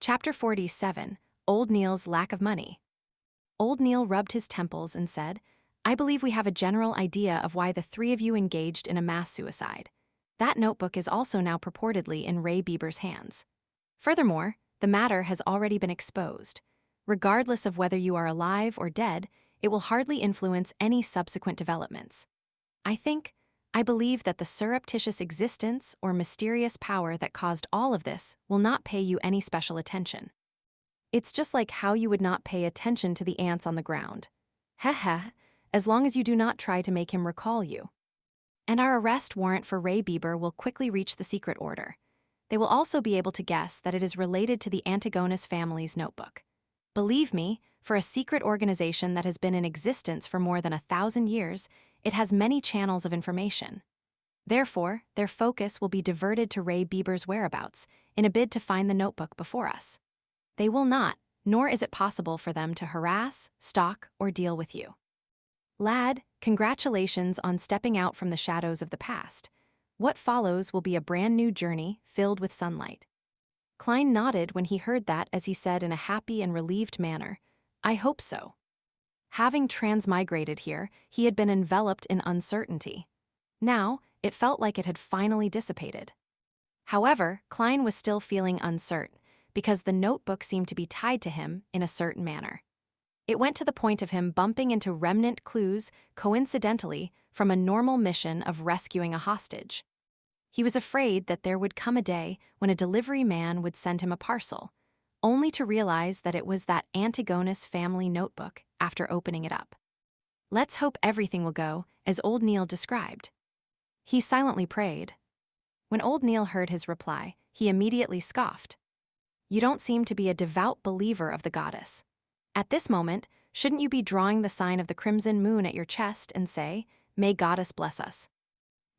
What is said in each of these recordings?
Chapter 47, Old Neil's Lack of Money. Old Neil rubbed his temples and said, "I believe we have a general idea of why the three of you engaged in a mass suicide. That notebook is also now purportedly in Ray Bieber's hands. Furthermore, the matter has already been exposed. Regardless of whether you are alive or dead, it will hardly influence any subsequent developments. I believe that the surreptitious existence or mysterious power that caused all of this will not pay you any special attention. It's just like how you would not pay attention to the ants on the ground. Heh, as long as you do not try to make him recall you. And our arrest warrant for Ray Bieber will quickly reach the secret order. They will also be able to guess that it is related to the Antigonus family's notebook. Believe me, for a secret organization that has been in existence for more than 1,000 years, it has many channels of information. Therefore, their focus will be diverted to Ray Bieber's whereabouts in a bid to find the notebook before us. They will not, nor is it possible for them to harass, stalk, or deal with you. Lad, congratulations on stepping out from the shadows of the past. What follows will be a brand new journey filled with sunlight." Klein nodded when he heard that as he said in a happy and relieved manner, "I hope so." Having transmigrated here, he had been enveloped in uncertainty. Now, it felt like it had finally dissipated. However, Klein was still feeling uncertain, because the notebook seemed to be tied to him in a certain manner. It went to the point of him bumping into remnant clues, coincidentally, from a normal mission of rescuing a hostage. He was afraid that there would come a day when a delivery man would send him a parcel, only to realize that it was that Antigonus family notebook after opening it up. Let's hope everything will go as Old Neil described. He silently prayed. When Old Neil heard his reply, he immediately scoffed. "You don't seem to be a devout believer of the goddess. At this moment, shouldn't you be drawing the sign of the crimson moon at your chest and say, 'May goddess bless us'?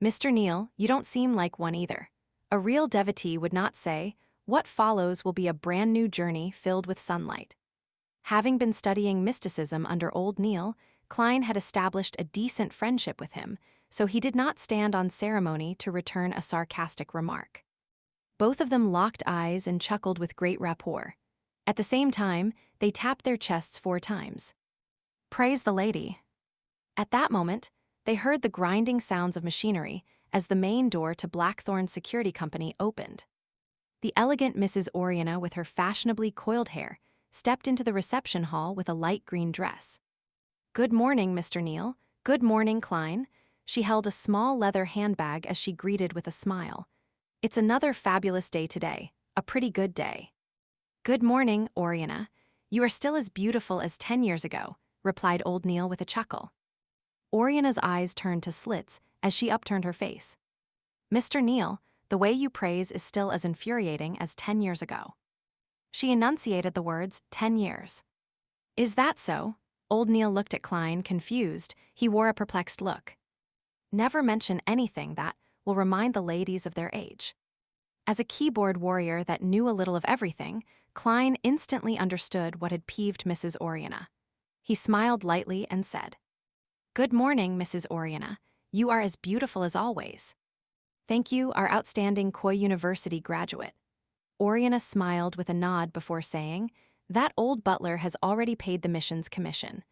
Mr. Neil, you don't seem like one either. A real devotee would not say, 'What follows will be a brand new journey filled with sunlight.'" Having been studying mysticism under Old Neil, Klein had established a decent friendship with him, so he did not stand on ceremony to return a sarcastic remark. Both of them locked eyes and chuckled with great rapport. At the same time, they tapped their chests 4 times. Praise the lady. At that moment, they heard the grinding sounds of machinery as the main door to Blackthorn's security company opened. The elegant Mrs. Oriana, with her fashionably coiled hair, stepped into the reception hall with a light green dress. "Good morning, Mr. Neil. Good morning, Klein." She held a small leather handbag as she greeted with a smile. "It's another fabulous day today, a pretty good day." "Good morning, Oriana. You are still as beautiful as 10 years ago," replied Old Neil with a chuckle. Oriana's eyes turned to slits as she upturned her face. "Mr. Neil, the way you praise is still as infuriating as 10 years ago." She enunciated the words, 10 years. "Is that so?" Old Neil looked at Klein, confused. He wore a perplexed look. "Never mention anything that will remind the ladies of their age." As a keyboard warrior that knew a little of everything, Klein instantly understood what had peeved Mrs. Oriana. He smiled lightly and said, "Good morning, Mrs. Oriana. You are as beautiful as always." "Thank you, our outstanding Koi University graduate." Oriana smiled with a nod before saying, "That old butler has already paid the mission's commission.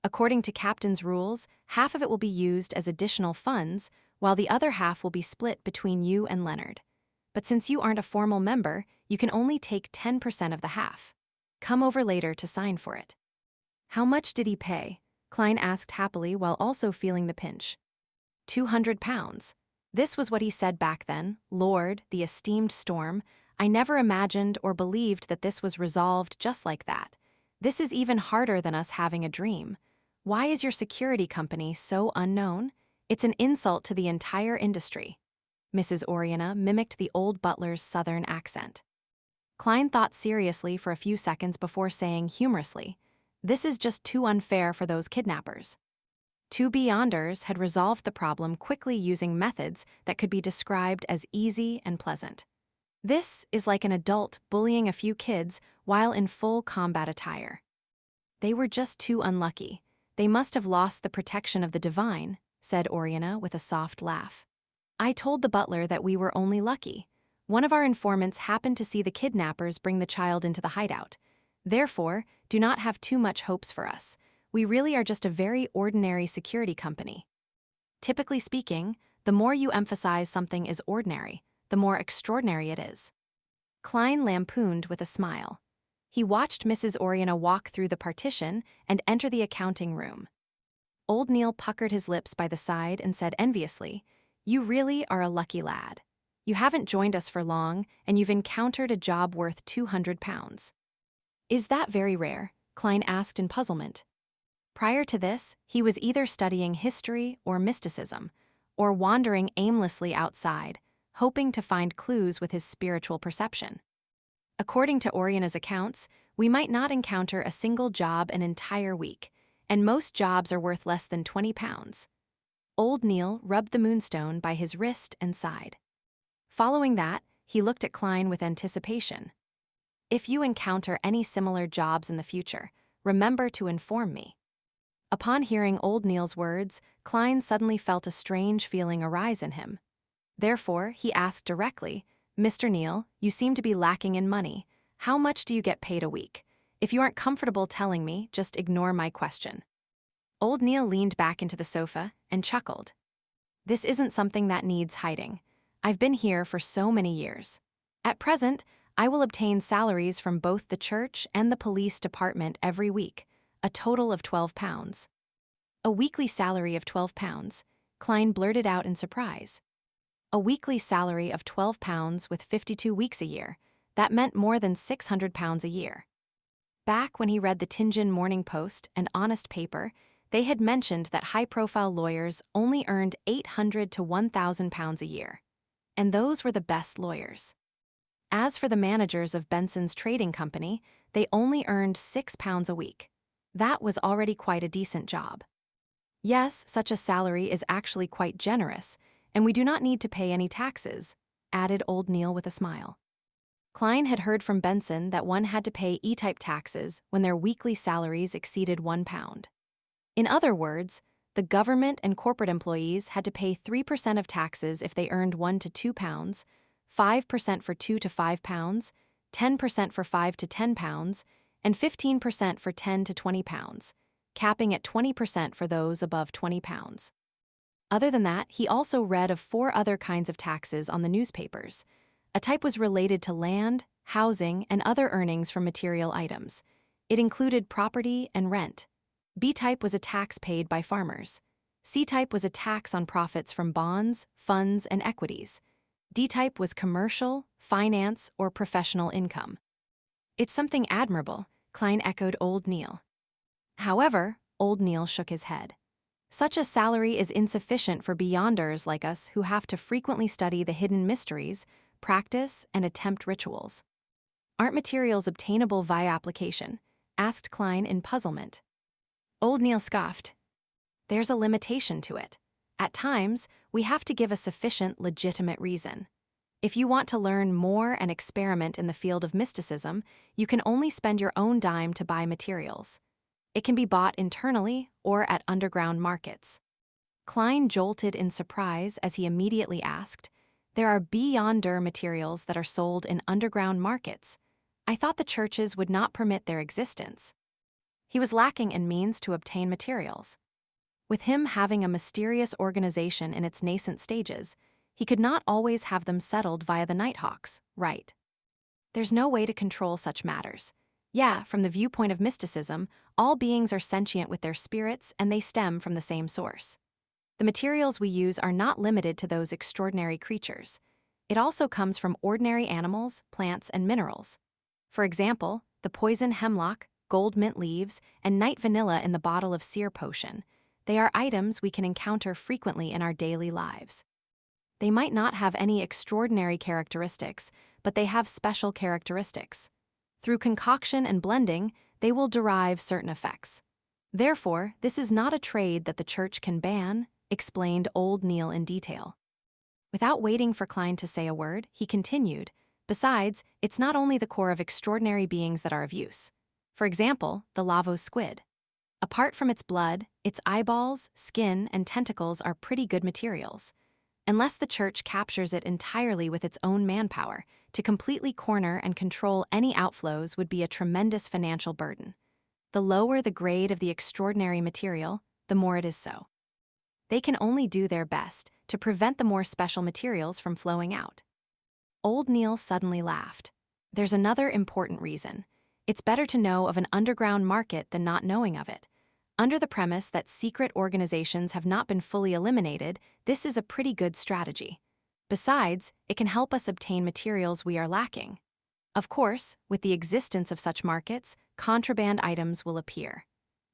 According to Captain's rules, half of it will be used as additional funds, while the other half will be split between you and Leonard. But since you aren't a formal member, you can only take 10% of the half. Come over later to sign for it." "How much did he pay?" Klein asked happily while also feeling the pinch. £200. This was what he said back then. "Lord, the esteemed Storm, I never imagined or believed that this was resolved just like that. This is even harder than us having a dream. Why is your security company so unknown? It's an insult to the entire industry." Mrs. Oriana mimicked the old butler's southern accent. Klein thought seriously for a few seconds before saying humorously, "This is just too unfair for those kidnappers." Two Beyonders had resolved the problem quickly using methods that could be described as easy and pleasant. This is like an adult bullying a few kids while in full combat attire. "They were just too unlucky. They must have lost the protection of the divine," said Oriana with a soft laugh. "I told the butler that we were only lucky. One of our informants happened to see the kidnappers bring the child into the hideout. Therefore, do not have too much hopes for us. We really are just a very ordinary security company. Typically speaking, the more you emphasize something is ordinary, the more extraordinary it is. Klein lampooned with a smile. He watched Mrs. Oriana walk through the partition and enter the accounting room. Old Neil puckered his lips by the side and said enviously, "You really are a lucky lad. You haven't joined us for long, and you've encountered a job worth £200. Is that very rare?" Klein asked in puzzlement. Prior to this, he was either studying history or mysticism, or wandering aimlessly outside, hoping to find clues with his spiritual perception. According to Oriana's accounts, we might not encounter a single job an entire week, and most jobs are worth less than £20. Old Neil rubbed the moonstone by his wrist and sighed. Following that, he looked at Klein with anticipation. "If you encounter any similar jobs in the future, remember to inform me." Upon hearing Old Neil's words, Klein suddenly felt a strange feeling arise in him. Therefore, he asked directly, "Mr. Neil, you seem to be lacking in money. How much do you get paid a week? If you aren't comfortable telling me, just ignore my question." Old Neil leaned back into the sofa and chuckled. "This isn't something that needs hiding. I've been here for so many years. At present, I will obtain salaries from both the church and the police department every week, a total of £12. A weekly salary of £12, Klein blurted out in surprise. A weekly salary of £12 with 52 weeks a year, that meant more than £600 a year. Back when he read the Tianjin Morning Post and Honest Paper, they had mentioned that high-profile lawyers only earned £800 to £1,000 a year. And those were the best lawyers. As for the managers of Benson's trading company, they only earned £6 a week. That was already quite a decent job. Yes, such a salary is actually quite generous, and we do not need to pay any taxes, added Old Neil with a smile. Klein had heard from Benson that one had to pay E-type taxes when their weekly salaries exceeded £1. In other words, the government and corporate employees had to pay 3% of taxes if they earned £1 to £2, 5% for £2 to £5, 10% for £5 to £10, and 15% for £10 to £20, capping at 20% for those above £20. Other than that, he also read of 4 other kinds of taxes on the newspapers. A type was related to land, housing, and other earnings from material items. It included property and rent. B-type was a tax paid by farmers. C-type was a tax on profits from bonds, funds, and equities. D-type was commercial, finance, or professional income. "It's something admirable," Klein echoed Old Neil. However, Old Neil shook his head. "Such a salary is insufficient for beyonders like us who have to frequently study the hidden mysteries, practice, and attempt rituals." "Aren't materials obtainable via application?" asked Klein in puzzlement. Old Neil scoffed. "There's a limitation to it. At times, we have to give a sufficient, legitimate reason. If you want to learn more and experiment in the field of mysticism, you can only spend your own dime to buy materials. It can be bought internally or at underground markets." Klein jolted in surprise as he immediately asked, "There are beyonder materials that are sold in underground markets. I thought the churches would not permit their existence." He was lacking in means to obtain materials. With him having a mysterious organization in its nascent stages, he could not always have them settled via the Nighthawks, right? There's no way to control such matters. Yeah, from the viewpoint of mysticism, all beings are sentient with their spirits and they stem from the same source. The materials we use are not limited to those extraordinary creatures. It also comes from ordinary animals, plants, and minerals. For example, the poison hemlock, gold mint leaves, and night vanilla in the bottle of seer potion. They are items we can encounter frequently in our daily lives. They might not have any extraordinary characteristics, but they have special characteristics. Through concoction and blending, they will derive certain effects. Therefore, this is not a trade that the church can ban, explained Old Neil in detail. Without waiting for Klein to say a word, he continued, "Besides, it's not only the core of extraordinary beings that are of use. For example, the Lavos squid. Apart from its blood, its eyeballs, skin, and tentacles are pretty good materials. unless the church captures it entirely with its own manpower. To completely corner and control any outflows would be a tremendous financial burden. The lower the grade of the extraordinary material, the more it is so. They can only do their best to prevent the more special materials from flowing out. Old Neil suddenly laughed. There's another important reason. It's better to know of an underground market than not knowing of it. Under the premise that secret organizations have not been fully eliminated, this is a pretty good strategy. Besides, it can help us obtain materials we are lacking. Of course, with the existence of such markets, contraband items will appear.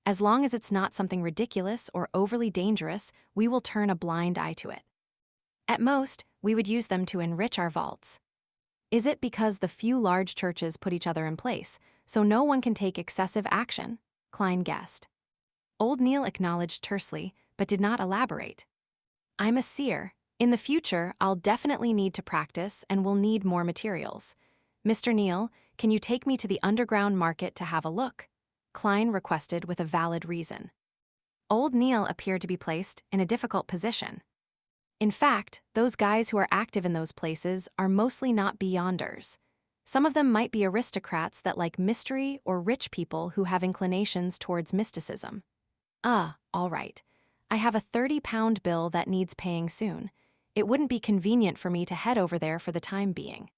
As long as it's not something ridiculous or overly dangerous, we will turn a blind eye to it. At most, we would use them to enrich our vaults. Is it because the few large churches put each other in place, so no one can take excessive action? Klein guessed. Old Neil acknowledged tersely, but did not elaborate. I'm a seer. In the future, I'll definitely need to practice and will need more materials. Mr. Neil, can you take me to the underground market to have a look? Klein requested with a valid reason. Old Neil appeared to be placed in a difficult position. In fact, those guys who are active in those places are mostly not beyonders. Some of them might be aristocrats that like mystery or rich people who have inclinations towards mysticism. All right. I have a 30-pound bill that needs paying soon. It wouldn't be convenient for me to head over there for the time being.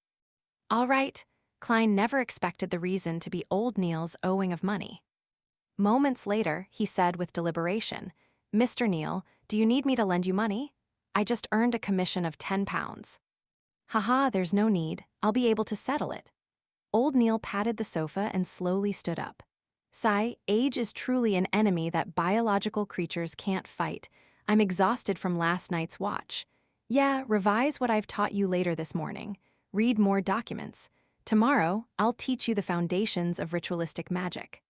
All right. Klein never expected the reason to be Old Neil's owing of money. Moments later, he said with deliberation, Mr. Neil, do you need me to lend you money? I just earned a commission of 10 pounds. Haha, there's no need. I'll be able to settle it. Old Neil patted the sofa and slowly stood up. Sigh, age is truly an enemy that biological creatures can't fight. I'm exhausted from last night's watch. Yeah, revise what I've taught you later this morning. Read more documents. Tomorrow, I'll teach you the foundations of ritualistic magic.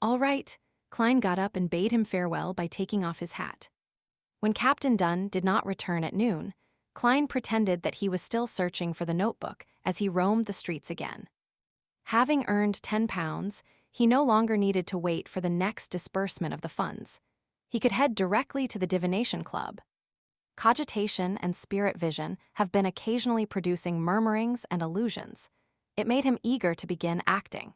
All right. Klein got up and bade him farewell by taking off his hat. When Captain Dunn did not return at noon, Klein pretended that he was still searching for the notebook as he roamed the streets again. Having earned 10 pounds, he no longer needed to wait for the next disbursement of the funds. He could head directly to the divination club. Cogitation and spirit vision have been occasionally producing murmurings and illusions. It made him eager to begin acting.